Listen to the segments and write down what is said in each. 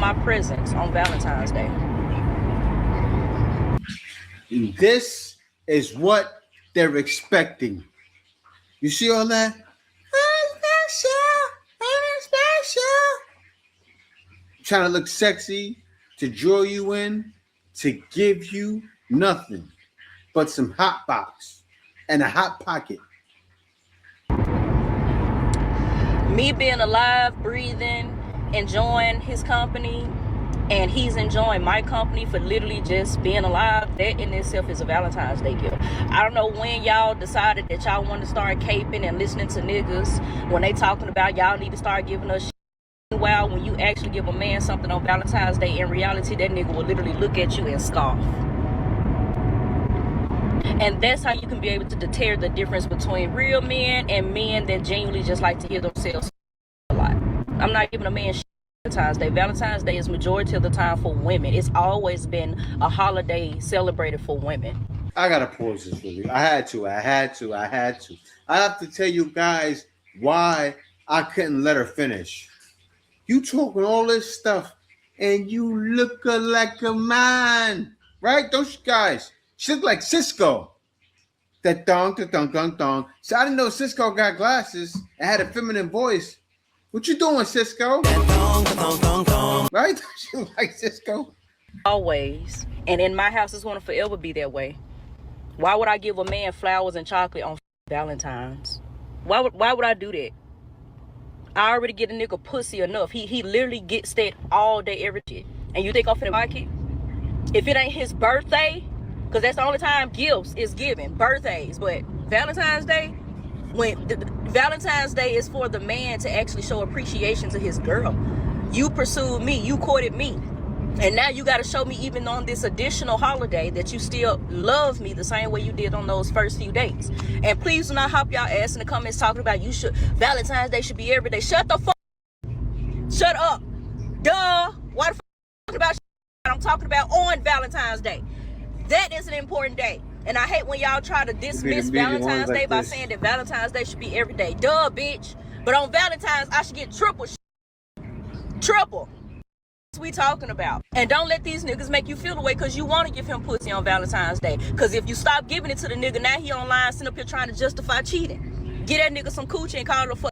my presence on Valentine's Day. This is what they're expecting. You see all that? I'm special. Trying to look sexy, to draw you in, to give you nothing but some hot box and a hot pocket. Me being alive, breathing, enjoying his company, and he's enjoying my company for literally just being alive, that in itself is a Valentine's Day gift. I don't know when y'all decided that y'all want to start caping and listening to niggas when they talking about y'all need to start giving us shit. Well, when you actually give a man something on Valentine's Day, in reality, that nigga will literally look at you and scoff. And that's how you can be able to deter the difference between real men and men that genuinely just like to hear themselves a lot. I'm not giving a man shit on Valentine's Day. Valentine's Day is majority of the time for women. It's always been a holiday celebrated for women. I gotta pause this really. I had to. I have to tell you guys why I couldn't let her finish. You talking all this stuff and you look like a man, right? Don't you guys? She look like Cisco. That dong. So I didn't know Cisco got glasses and had a feminine voice. What you doing, Cisco? Right? She look like Cisco. Always. And in my house, it's going to forever be that way. Why would I give a man flowers and chocolate on Valentine's? Why would I do that? I already get a nigga pussy enough. He literally gets that all day, every day. And you think I'm finna like it? If it ain't his birthday, because that's the only time gifts is given, birthdays. But Valentine's Day, when Valentine's Day is for the man to actually show appreciation to his girl. You pursued me, you courted me. And now you got to show me, even on this additional holiday, that you still love me the same way you did on those first few days. And please do not hop y'all ass in the comments talking about Valentine's Day should be every day. Shut the fuck. Shut up. Duh. Why the fuck talking about I'm talking about on Valentine's Day? That is an important day. And I hate when y'all try to dismiss Valentine's Day by saying that Valentine's Day should be every day. Duh, bitch. But on Valentine's, I should get triple. Triple. We talking about. And don't let these niggas make you feel the way because you want to give him pussy on Valentine's Day. Because if you stop giving it to the nigga, now he online sitting up here trying to justify cheating. Get that nigga some coochie and call it a fuck.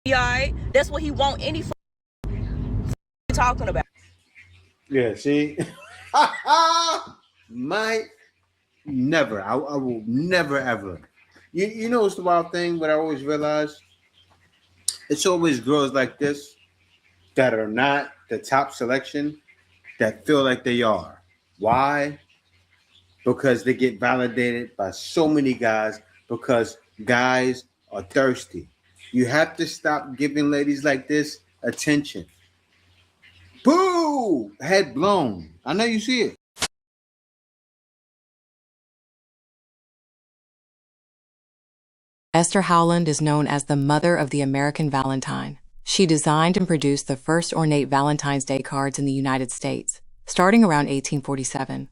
Alright? That's what he want any fuck talking about. Yeah, see? Might never. I will never ever. You know what's the wild thing, but I always realize? It's always girls like this that are not the top selection that feel like they are. Why? Because they get validated by so many guys, because guys are thirsty. You have to stop giving ladies like this attention. Boo! Head blown. I know you see it. Esther Howland is known as the mother of the American Valentine. She designed and produced the first ornate Valentine's Day cards in the United States, starting around 1847.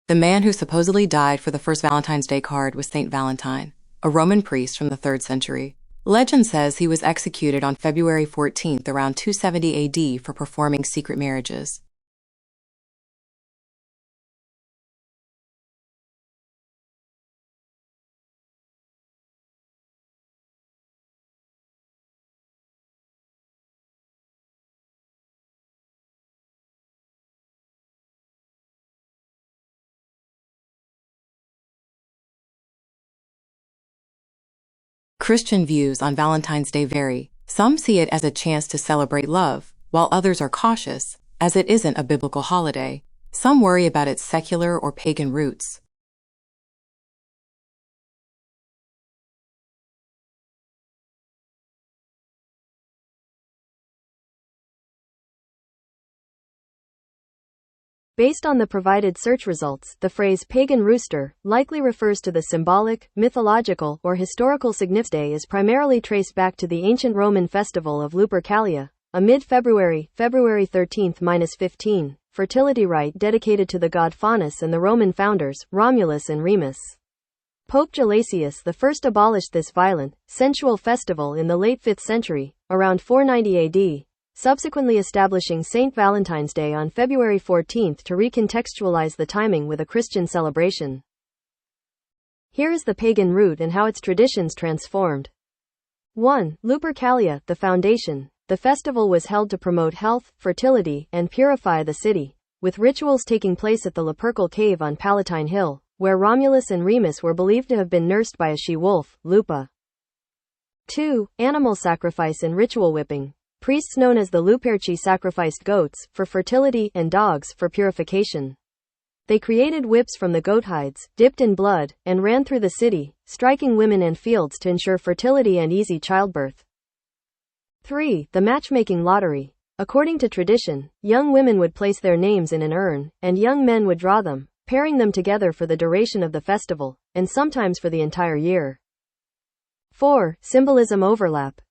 The man who supposedly died for the first Valentine's Day card was Saint Valentine, a Roman priest from the 3rd century. Legend says he was executed on February 14th around 270 AD for performing secret marriages. Christian views on Valentine's Day vary. Some see it as a chance to celebrate love, while others are cautious, as it isn't a biblical holiday. Some worry about its secular or pagan roots. Based on the provided search results, the phrase pagan rooster likely refers to the symbolic, mythological, or historical significance. Day is primarily traced back to the ancient Roman festival of Lupercalia, a mid-February, February 13th-15, fertility rite dedicated to the god Faunus and the Roman founders, Romulus and Remus. Pope Gelasius I abolished this violent, sensual festival in the late 5th century, around 490 AD, subsequently establishing St. Valentine's Day on February 14 to recontextualize the timing with a Christian celebration. Here is the pagan root and how its traditions transformed. 1. Lupercalia, the foundation. The festival was held to promote health, fertility, and purify the city, with rituals taking place at the Lupercal Cave on Palatine Hill, where Romulus and Remus were believed to have been nursed by a she-wolf, Lupa. 2. Animal sacrifice and ritual whipping. Priests known as the Luperci sacrificed goats for fertility and dogs for purification. They created whips from the goat hides, dipped in blood, and ran through the city, striking women and fields to ensure fertility and easy childbirth. 3. The matchmaking lottery. According to tradition, young women would place their names in an urn, and young men would draw them, pairing them together for the duration of the festival, and sometimes for the entire year. 4. Symbolism overlap.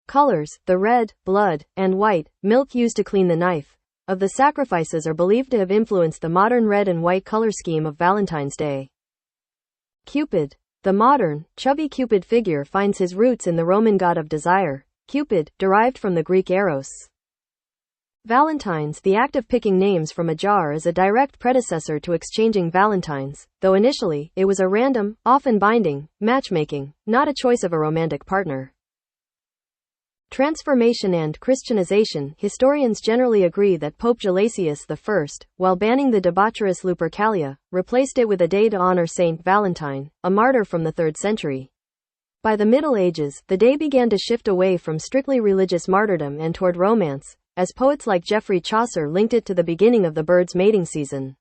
Colors, the red, blood, and white, milk used to clean the knife, of the sacrifices are believed to have influenced the modern red and white color scheme of Valentine's Day. Cupid. The modern, chubby Cupid figure finds his roots in the Roman god of desire, Cupid, derived from the Greek Eros. Valentines. The act of picking names from a jar is a direct predecessor to exchanging valentines, though initially, it was a random, often binding, matchmaking, not a choice of a romantic partner. Transformation and Christianization. Historians generally agree that Pope Gelasius I, while banning the debaucherous Lupercalia, replaced it with a day to honor Saint Valentine, a martyr from the 3rd century. By the Middle Ages, the day began to shift away from strictly religious martyrdom and toward romance, as poets like Geoffrey Chaucer linked it to the beginning of the bird's mating season.